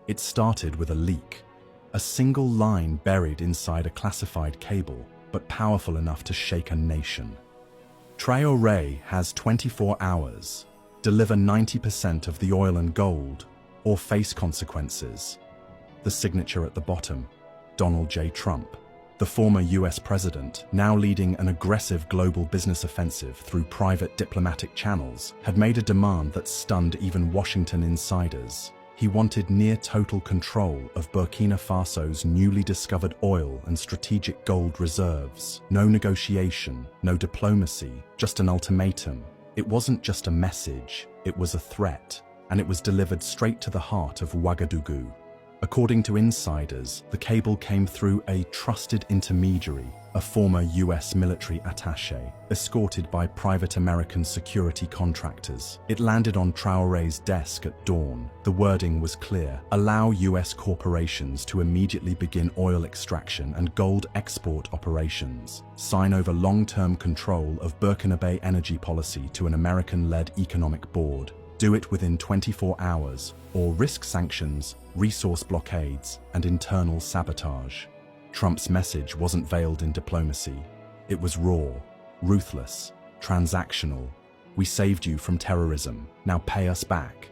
It started with a leak, a single line buried inside a classified cable, but powerful enough to shake a nation. Traore has 24 hours, deliver 90% of the oil and gold, or face consequences. The signature at the bottom, Donald J. Trump, the former US president, now leading an aggressive global business offensive through private diplomatic channels, had made a demand that stunned even Washington insiders. He wanted near-total control of Burkina Faso's newly discovered oil and strategic gold reserves. No negotiation, no diplomacy, just an ultimatum. It wasn't just a message, it was a threat, and it was delivered straight to the heart of Ouagadougou. According to insiders, the cable came through a trusted intermediary, a former US military attaché, escorted by private American security contractors. It landed on Traore's desk at dawn. The wording was clear: allow US corporations to immediately begin oil extraction and gold export operations. Sign over long-term control of Burkina energy policy to an American-led economic board. Do it within 24 hours, or risk sanctions, resource blockades, and internal sabotage. Trump's message wasn't veiled in diplomacy. It was raw, ruthless, transactional. We saved you from terrorism, now pay us back.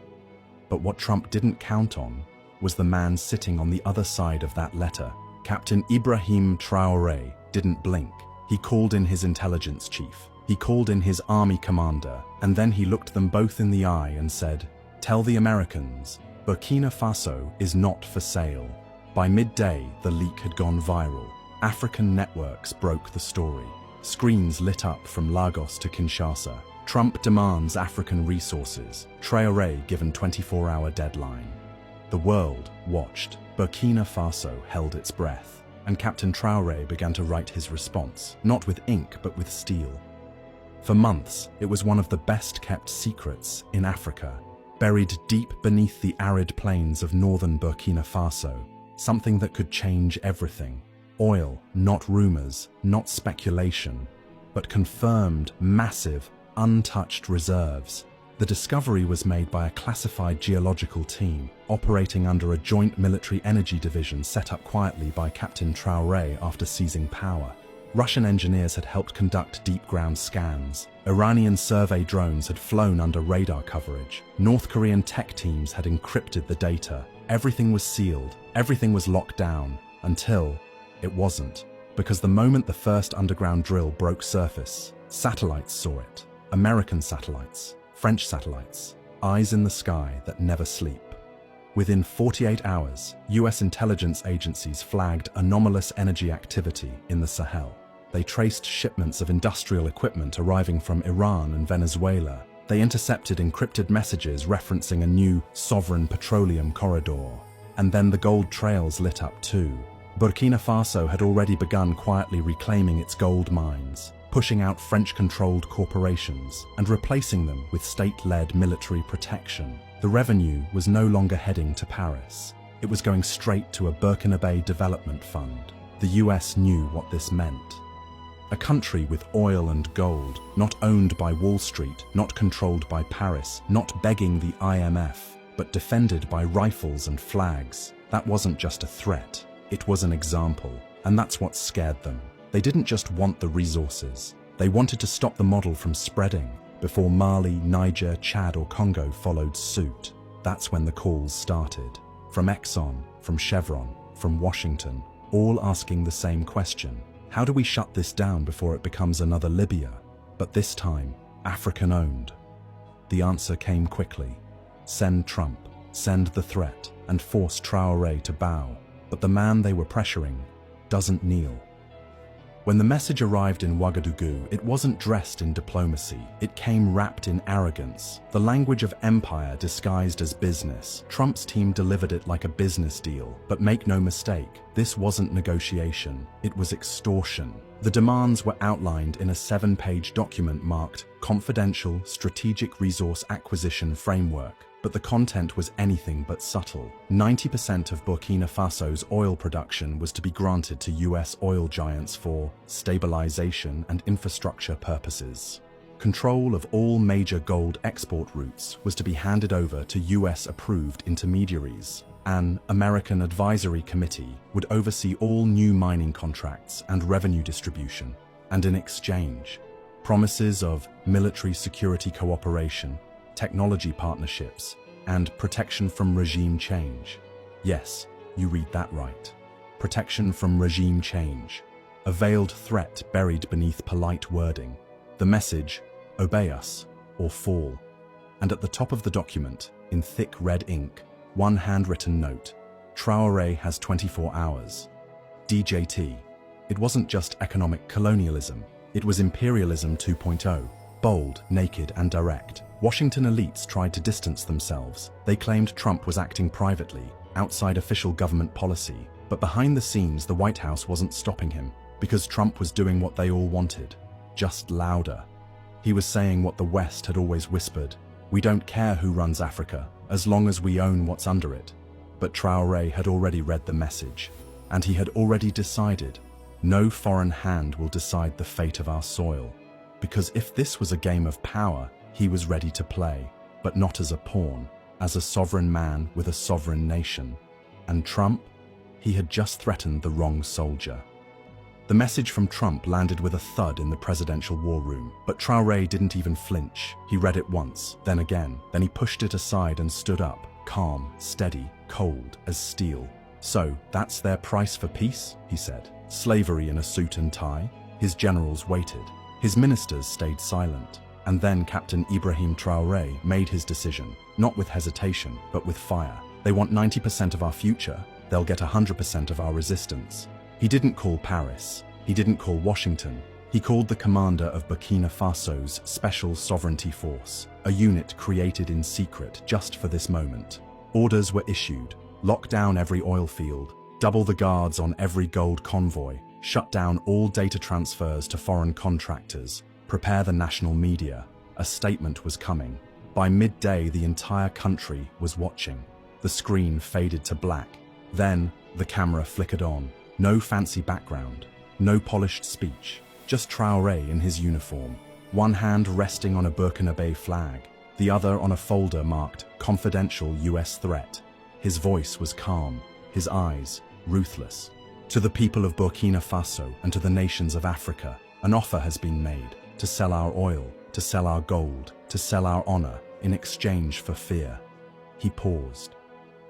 But what Trump didn't count on was the man sitting on the other side of that letter. Captain Ibrahim Traore didn't blink. He called in his intelligence chief. He called in his army commander, and then he looked them both in the eye and said, "Tell the Americans, Burkina Faso is not for sale." By midday, the leak had gone viral. African networks broke the story. Screens lit up from Lagos to Kinshasa. Trump demands African resources. Traore given 24-hour deadline. The world watched. Burkina Faso held its breath, and Captain Traore began to write his response, not with ink but with steel. For months, it was one of the best-kept secrets in Africa, buried deep beneath the arid plains of northern Burkina Faso, something that could change everything. Oil, not rumors, not speculation, but confirmed, massive, untouched reserves. The discovery was made by a classified geological team, operating under a joint military energy division set up quietly by Captain Traore after seizing power. Russian engineers had helped conduct deep-ground scans. Iranian survey drones had flown under radar coverage. North Korean tech teams had encrypted the data. Everything was sealed, everything was locked down, until it wasn't. Because the moment the first underground drill broke surface, satellites saw it. American satellites, French satellites, eyes in the sky that never sleep. Within 48 hours, US intelligence agencies flagged anomalous energy activity in the Sahel. They traced shipments of industrial equipment arriving from Iran and Venezuela. They intercepted encrypted messages referencing a new sovereign petroleum corridor. And then the gold trails lit up too. Burkina Faso had already begun quietly reclaiming its gold mines, pushing out French-controlled corporations and replacing them with state-led military protection. The revenue was no longer heading to Paris. It was going straight to a Burkina Development Fund. The US knew what this meant. A country with oil and gold, not owned by Wall Street, not controlled by Paris, not begging the IMF, but defended by rifles and flags. That wasn't just a threat, it was an example, and that's what scared them. They didn't just want the resources, they wanted to stop the model from spreading before Mali, Niger, Chad or Congo followed suit. That's when the calls started. From Exxon, from Chevron, from Washington, all asking the same question. How do we shut this down before it becomes another Libya? But this time, African-owned. The answer came quickly. Send Trump, send the threat, and force Traore to bow. But the man they were pressuring doesn't kneel. When the message arrived in Ouagadougou, it wasn't dressed in diplomacy. It came wrapped in arrogance, the language of empire disguised as business. Trump's team delivered it like a business deal. But make no mistake, this wasn't negotiation, it was extortion. The demands were outlined in a 7-page document marked Confidential Strategic Resource Acquisition Framework. But the content was anything but subtle. 90% of Burkina Faso's oil production was to be granted to US oil giants for stabilization and infrastructure purposes. Control of all major gold export routes was to be handed over to US-approved intermediaries. An American advisory committee would oversee all new mining contracts and revenue distribution, and in exchange, promises of military security cooperation, technology partnerships, and protection from regime change. Yes, you read that right. Protection from regime change. A veiled threat buried beneath polite wording. The message, obey us or fall. And at the top of the document, in thick red ink, one handwritten note, Traore has 24 hours. DJT. It wasn't just economic colonialism, it was imperialism 2.0, bold, naked, and direct. Washington elites tried to distance themselves. They claimed Trump was acting privately, outside official government policy. But behind the scenes, the White House wasn't stopping him, because Trump was doing what they all wanted, just louder. He was saying what the West had always whispered: we don't care who runs Africa, as long as we own what's under it. But Traore had already read the message, and he had already decided, no foreign hand will decide the fate of our soil. Because if this was a game of power, he was ready to play, but not as a pawn, as a sovereign man with a sovereign nation. And Trump? He had just threatened the wrong soldier. The message from Trump landed with a thud in the presidential war room, but Traore didn't even flinch. He read it once, then again, then he pushed it aside and stood up, calm, steady, cold as steel. So, that's their price for peace, he said. Slavery in a suit and tie? His generals waited. His ministers stayed silent. And then Captain Ibrahim Traore made his decision, not with hesitation, but with fire. They want 90% of our future, they'll get 100% of our resistance. He didn't call Paris. He didn't call Washington. He called the commander of Burkina Faso's Special Sovereignty Force, a unit created in secret just for this moment. Orders were issued: lock down every oil field, double the guards on every gold convoy, shut down all data transfers to foreign contractors, prepare the national media. A statement was coming. By midday, the entire country was watching. The screen faded to black. Then, the camera flickered on. No fancy background, no polished speech, just Traore in his uniform, one hand resting on a Burkina Faso flag, the other on a folder marked Confidential US Threat. His voice was calm, his eyes ruthless. To the people of Burkina Faso and to the nations of Africa, an offer has been made to sell our oil, to sell our gold, to sell our honor in exchange for fear. He paused.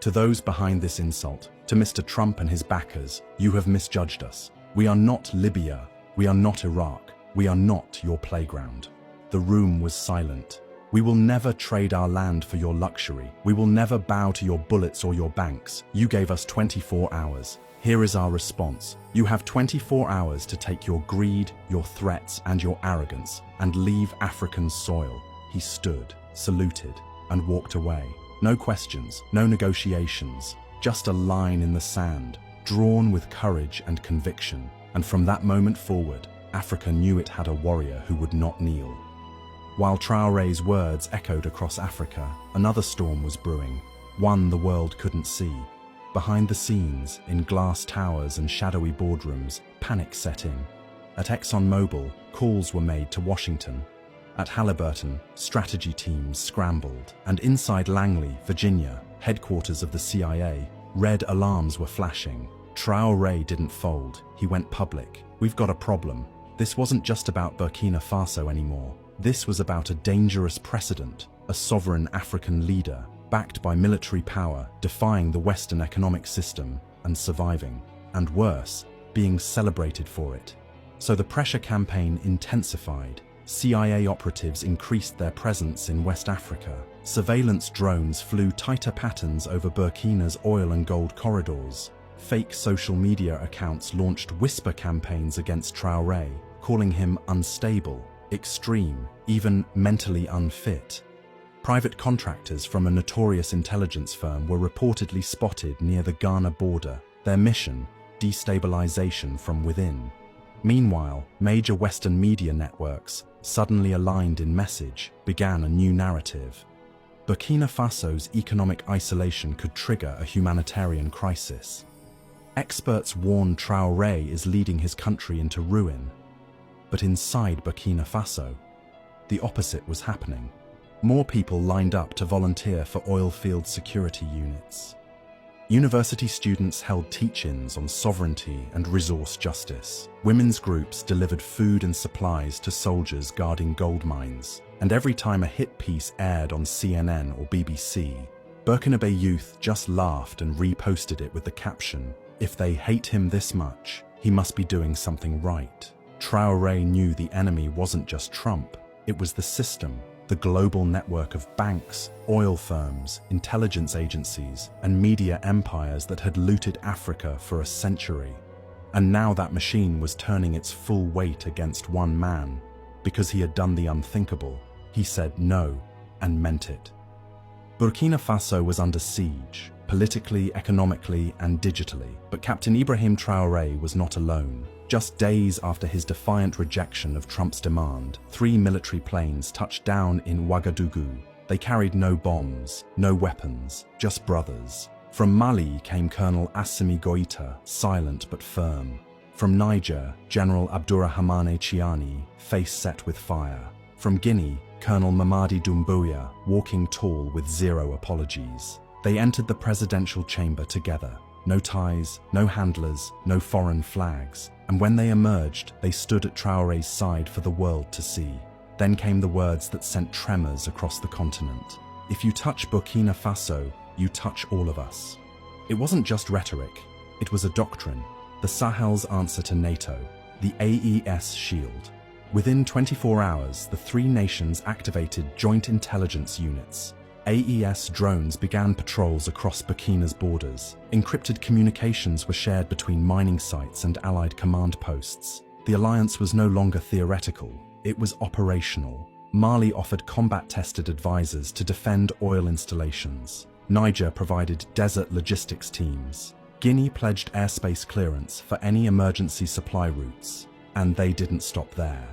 To those behind this insult, to Mr. Trump and his backers, you have misjudged us. We are not Libya. We are not Iraq. We are not your playground. The room was silent. We will never trade our land for your luxury. We will never bow to your bullets or your banks. You gave us 24 hours. Here is our response. You have 24 hours to take your greed, your threats, and your arrogance and leave African soil. He stood, saluted, and walked away. No questions, no negotiations, just a line in the sand, drawn with courage and conviction. And from that moment forward, Africa knew it had a warrior who would not kneel. While Traore's words echoed across Africa, another storm was brewing, one the world couldn't see. Behind the scenes, in glass towers and shadowy boardrooms, panic set in. At ExxonMobil, calls were made to Washington. At Halliburton, strategy teams scrambled, and inside Langley, Virginia, headquarters of the CIA, red alarms were flashing. Traore didn't fold, he went public. We've got a problem. This wasn't just about Burkina Faso anymore. This was about a dangerous precedent, a sovereign African leader, backed by military power, defying the Western economic system and surviving, and worse, being celebrated for it. So the pressure campaign intensified. CIA operatives increased their presence in West Africa. Surveillance drones flew tighter patterns over Burkina's oil and gold corridors. Fake social media accounts launched whisper campaigns against Traore, calling him unstable, extreme, even mentally unfit. Private contractors from a notorious intelligence firm were reportedly spotted near the Ghana border. Their mission, destabilization from within. Meanwhile, major Western media networks, suddenly aligned in message, began a new narrative. Burkina Faso's economic isolation could trigger a humanitarian crisis. Experts warned Traore is leading his country into ruin. But inside Burkina Faso, the opposite was happening. More people lined up to volunteer for oil field security units. University students held teach-ins on sovereignty and resource justice. Women's groups delivered food and supplies to soldiers guarding gold mines. And every time a hit piece aired on CNN or BBC, Burkina youth just laughed and reposted it with the caption, "If they hate him this much, he must be doing something right." Traore knew the enemy wasn't just Trump, it was the system, the global network of banks, oil firms, intelligence agencies, and media empires that had looted Africa for a century. And now that machine was turning its full weight against one man. Because he had done the unthinkable, he said no, and meant it. Burkina Faso was under siege, politically, economically, and digitally, but Captain Ibrahim Traore was not alone. Just days after his defiant rejection of Trump's demand, 3 military planes touched down in Ouagadougou. They carried no bombs, no weapons, just brothers. From Mali came Colonel Assimi Goïta, silent but firm. From Niger, General Abdourahmane Chiani, face set with fire. From Guinea, Colonel Mamadi Doumbouya, walking tall with zero apologies. They entered the presidential chamber together. No ties, no handlers, no foreign flags. And when they emerged, they stood at Traore's side for the world to see. Then came the words that sent tremors across the continent. "If you touch Burkina Faso, you touch all of us." It wasn't just rhetoric, it was a doctrine. The Sahel's answer to NATO, the AES shield. Within 24 hours, the 3 nations activated joint intelligence units. AES drones began patrols across Burkina's borders. Encrypted communications were shared between mining sites and allied command posts. The alliance was no longer theoretical, it was operational. Mali offered combat-tested advisors to defend oil installations. Niger provided desert logistics teams. Guinea pledged airspace clearance for any emergency supply routes. And they didn't stop there.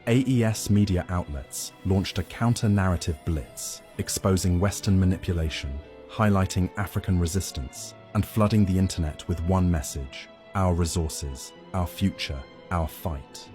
AES media outlets launched a counter-narrative blitz, exposing Western manipulation, highlighting African resistance, and flooding the internet with one message: our resources, our future, our fight.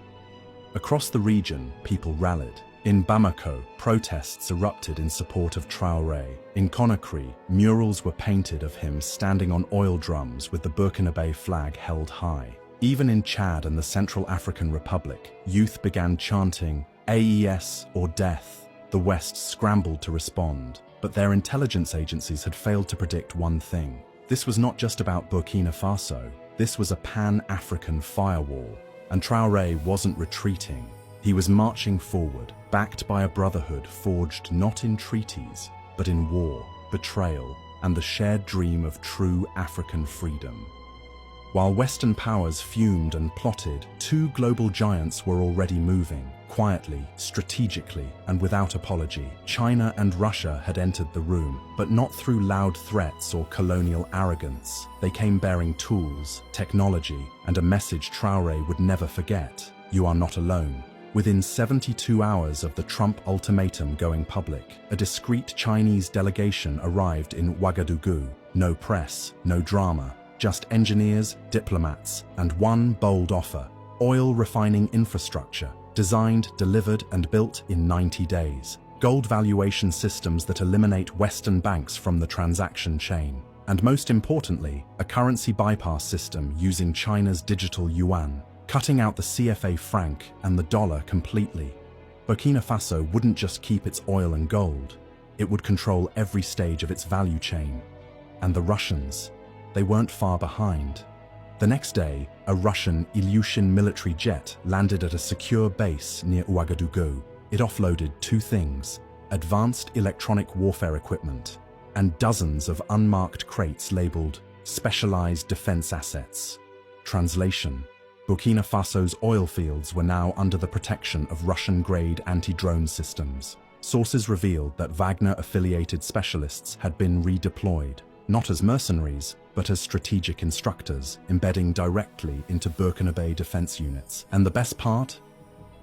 Across the region, people rallied. In Bamako, protests erupted in support of Traore. In Conakry, murals were painted of him standing on oil drums with the Burkina flag held high. Even in Chad and the Central African Republic, youth began chanting, "AES or death." The West scrambled to respond, but their intelligence agencies had failed to predict one thing. This was not just about Burkina Faso, this was a pan-African firewall. And Traore wasn't retreating. He was marching forward, backed by a brotherhood forged not in treaties, but in war, betrayal, and the shared dream of true African freedom. While Western powers fumed and plotted, 2 global giants were already moving, quietly, strategically, and without apology. China and Russia had entered the room, but not through loud threats or colonial arrogance. They came bearing tools, technology, and a message Traore would never forget: "You are not alone." Within 72 hours of the Trump ultimatum going public, a discreet Chinese delegation arrived in Ouagadougou. No press, no drama. Just engineers, diplomats, and one bold offer: oil refining infrastructure, designed, delivered, and built in 90 days. Gold valuation systems that eliminate Western banks from the transaction chain. And most importantly, a currency bypass system using China's digital yuan, cutting out the CFA franc and the dollar completely. Burkina Faso wouldn't just keep its oil and gold, it would control every stage of its value chain. And the Russians, they weren't far behind. The next day, a Russian Ilyushin military jet landed at a secure base near Ouagadougou. It offloaded 2 things: advanced electronic warfare equipment and dozens of unmarked crates labeled specialized defense assets. Translation: Burkina Faso's oil fields were now under the protection of Russian-grade anti-drone systems. Sources revealed that Wagner-affiliated specialists had been redeployed, not as mercenaries, but as strategic instructors, embedding directly into Burkina defense units. And the best part?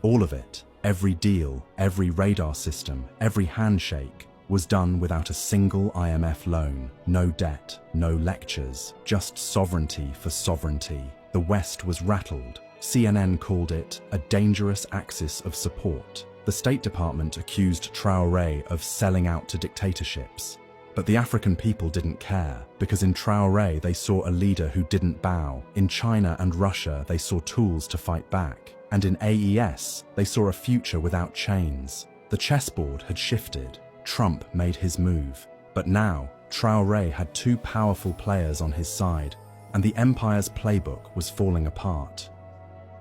All of it, every deal, every radar system, every handshake, was done without a single IMF loan. No debt, no lectures, just sovereignty for sovereignty. The West was rattled. CNN called it a dangerous axis of support. The State Department accused Traore of selling out to dictatorships. But the African people didn't care, because in Traore they saw a leader who didn't bow. In China and Russia they saw tools to fight back. And in AES they saw a future without chains. The chessboard had shifted. Trump made his move. But now, Traore had two powerful players on his side, and the empire's playbook was falling apart.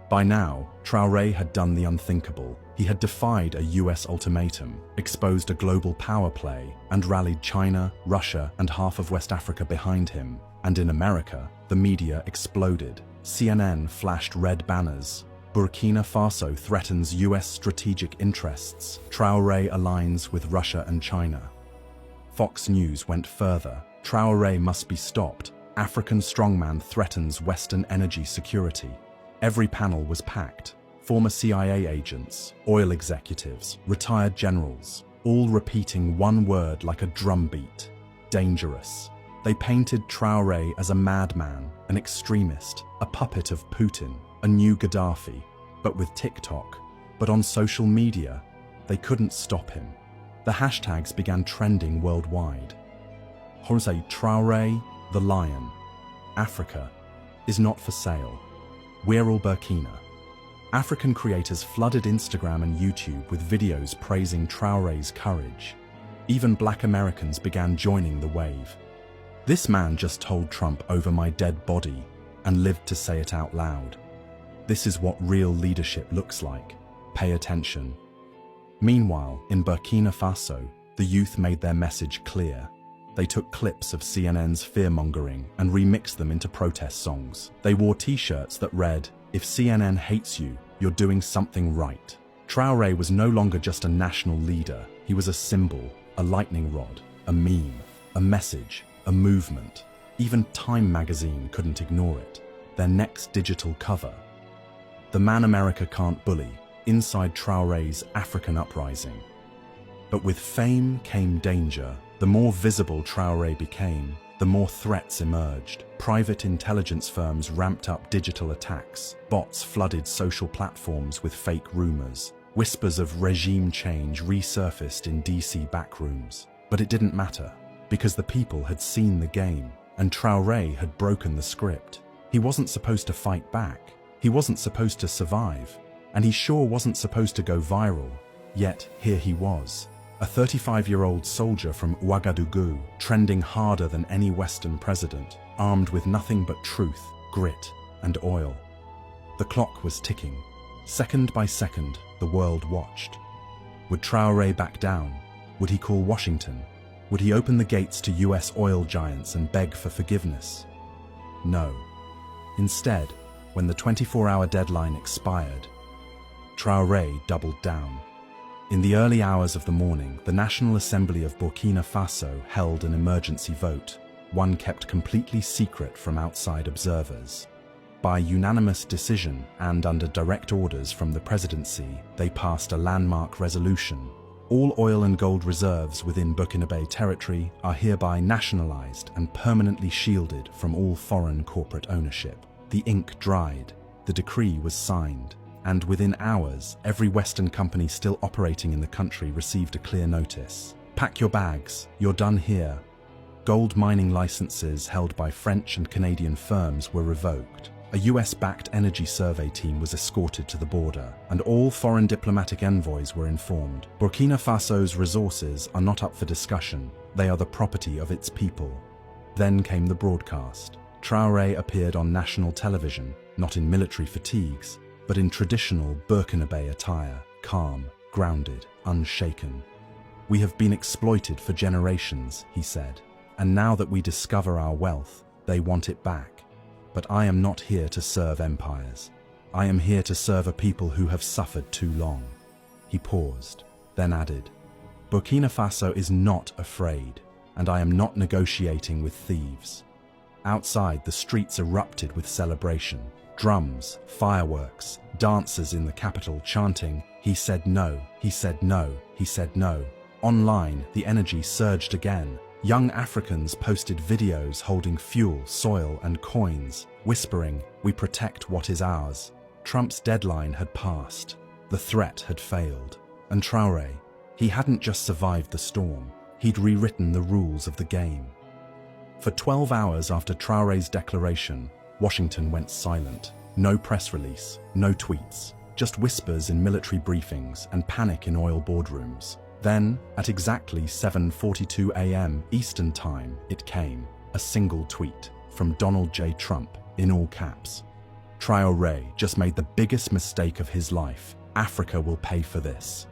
By now, Traore had done the unthinkable. He had defied a US ultimatum, exposed a global power play, and rallied China, Russia, and half of West Africa behind him. And in America, the media exploded. CNN flashed red banners. Burkina Faso threatens US strategic interests. Traore aligns with Russia and China. Fox News went further. Traore must be stopped. African strongman threatens Western energy security. Every panel was packed. Former CIA agents, oil executives, retired generals, all repeating one word like a drumbeat: dangerous. They painted Traore as a madman, an extremist, a puppet of Putin, a new Gaddafi, but with TikTok. But on social media, they couldn't stop him. The hashtags began trending worldwide. Jose Traore, the lion. Africa is not for sale. We're all Burkina. African creators flooded Instagram and YouTube with videos praising Traore's courage. Even Black Americans began joining the wave. This man just told Trump over my dead body and lived to say it out loud. This is what real leadership looks like. Pay attention. Meanwhile, in Burkina Faso, the youth made their message clear. They took clips of CNN's fear-mongering and remixed them into protest songs. They wore t-shirts that read, "If CNN hates you, you're doing something right." Traore was no longer just a national leader. He was a symbol, a lightning rod, a meme, a message, a movement. Even Time magazine couldn't ignore it. Their next digital cover. The man America can't bully, inside Traore's African uprising. But with fame came danger. The more visible Traore became, the more threats emerged. Private intelligence firms ramped up digital attacks. Bots flooded social platforms with fake rumors. Whispers of regime change resurfaced in DC backrooms. But it didn't matter, because the people had seen the game, and Traore had broken the script. He wasn't supposed to fight back. He wasn't supposed to survive. And he sure wasn't supposed to go viral. Yet, here he was. A 35-year-old soldier from Ouagadougou, trending harder than any Western president, armed with nothing but truth, grit, and oil. The clock was ticking. Second by second, the world watched. Would Traore back down? Would he call Washington? Would he open the gates to US oil giants and beg for forgiveness? No. Instead, when the 24-hour deadline expired, Traore doubled down. In the early hours of the morning, the National Assembly of Burkina Faso held an emergency vote, one kept completely secret from outside observers. By unanimous decision and under direct orders from the presidency, they passed a landmark resolution. All oil and gold reserves within Burkinabe territory are hereby nationalized and permanently shielded from all foreign corporate ownership. The ink dried, the decree was signed, and within hours, every Western company still operating in the country received a clear notice. Pack your bags, you're done here. Gold mining licenses held by French and Canadian firms were revoked. A US-backed energy survey team was escorted to the border, and all foreign diplomatic envoys were informed. Burkina Faso's resources are not up for discussion. They are the property of its people. Then came the broadcast. Traore appeared on national television, not in military fatigues, but in traditional Burkinabe attire, calm, grounded, unshaken. "We have been exploited for generations," he said, "and now that we discover our wealth, they want it back. But I am not here to serve empires. I am here to serve a people who have suffered too long." He paused, then added, "Burkina Faso is not afraid, and I am not negotiating with thieves." Outside, the streets erupted with celebration. Drums, fireworks, dancers in the capital chanting, "He said no, he said no, he said no." Online, the energy surged again. Young Africans posted videos holding fuel, soil, and coins, whispering, "We protect what is ours." Trump's deadline had passed. The threat had failed. And Traore, he hadn't just survived the storm. he'd rewritten the rules of the game. For 12 hours after Traore's declaration, Washington went silent. No press release, no tweets, just whispers in military briefings and panic in oil boardrooms. Then, at exactly 7:42 a.m. Eastern Time, it came, a single tweet from Donald J. Trump, in all caps. Traore just made the biggest mistake of his life. Africa will pay for this.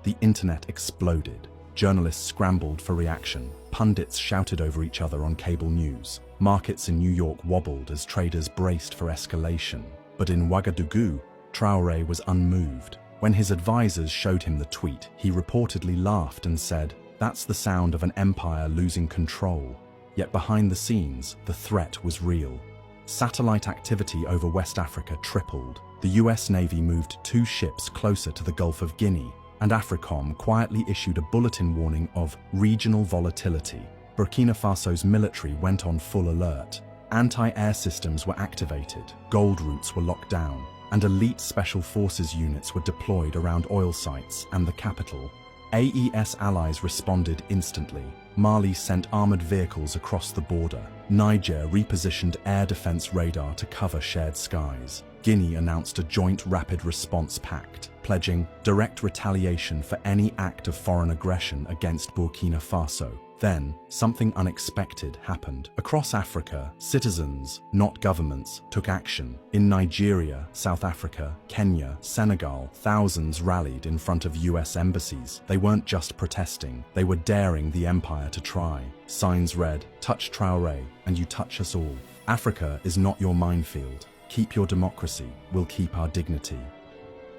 The internet exploded. Journalists scrambled for reaction. Pundits shouted over each other on cable news. Markets in New York wobbled as traders braced for escalation. But in Ouagadougou, Traore was unmoved. When his advisors showed him the tweet, he reportedly laughed and said, "That's the sound of an empire losing control." Yet behind the scenes, the threat was real. Satellite activity over West Africa tripled. The US Navy moved 2 ships closer to the Gulf of Guinea, and AFRICOM quietly issued a bulletin warning of regional volatility. Burkina Faso's military went on full alert. Anti-air systems were activated, gold routes were locked down, and elite special forces units were deployed around oil sites and the capital. AES allies responded instantly. Mali sent armored vehicles across the border. Niger repositioned air defense radar to cover shared skies. Guinea announced a joint rapid response pact, pledging direct retaliation for any act of foreign aggression against Burkina Faso. Then, something unexpected happened. Across Africa, citizens, not governments, took action. In Nigeria, South Africa, Kenya, Senegal, thousands rallied in front of US embassies. They weren't just protesting, they were daring the empire to try. Signs read, "Touch Traore, and you touch us all." Africa is not your minefield. Keep your democracy, we'll keep our dignity.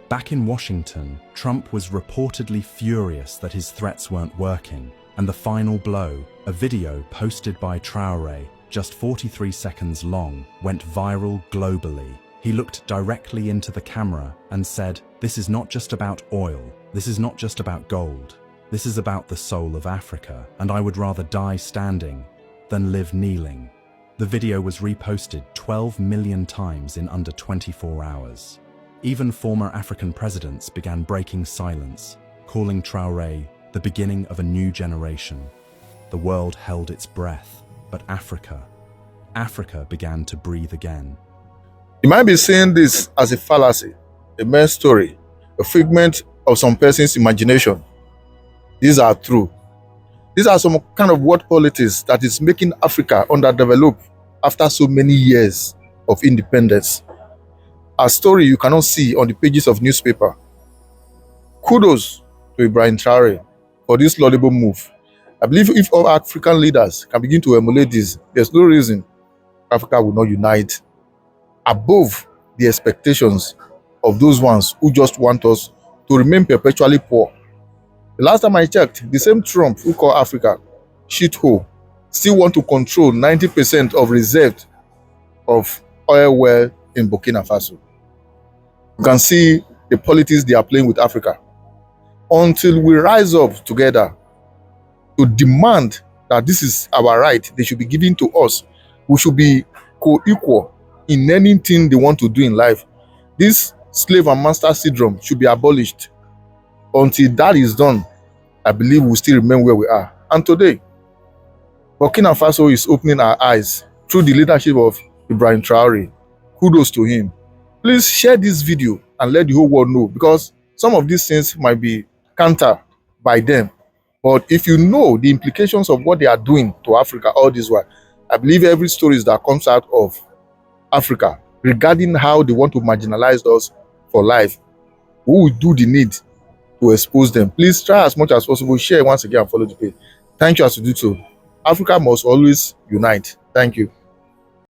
Back in Washington, Trump was reportedly furious that his threats weren't working. And the final blow, a video posted by Traore, just 43 seconds long, went viral globally. He looked directly into the camera and said, "This is not just about oil. This is not just about gold. This is about the soul of Africa, and I would rather die standing than live kneeling." The video was reposted 12 million times in under 24 hours. Even former African presidents began breaking silence, calling Traore the beginning of a new generation. The world held its breath, but Africa began to breathe again. You might be seeing this as a fallacy, a mere story, a figment of some person's imagination. These are true. These are some kind of word politics that is making Africa underdeveloped after so many years of independence. A story you cannot see on the pages of newspaper. Kudos to Ibrahim Traore for this laudable move. I believe if all African leaders can begin to emulate this, there's no reason Africa will not unite above the expectations of those ones who just want us to remain perpetually poor. The last time I checked, the same Trump who called Africa shithole still want to control 90% of reserves of oil well in Burkina Faso. You can see the politics they are playing with Africa. Until we rise up together to demand that this is our right, they should be given to us. We should be co-equal in anything they want to do in life. This slave and master syndrome should be abolished. Until that is done, I believe we'll still remain where we are. And today, Burkina Faso is opening our eyes through the leadership of Ibrahim Traore. Kudos to him. Please share this video and let the whole world know, because some of these things might be counter by them. But if you know the implications of what they are doing to Africa all this while, I believe every story that comes out of Africa regarding how they want to marginalize us for life, we will do the need to expose them. Please try as much as possible, share once again and follow the page. Thank you as you do so. Africa must always unite. Thank you.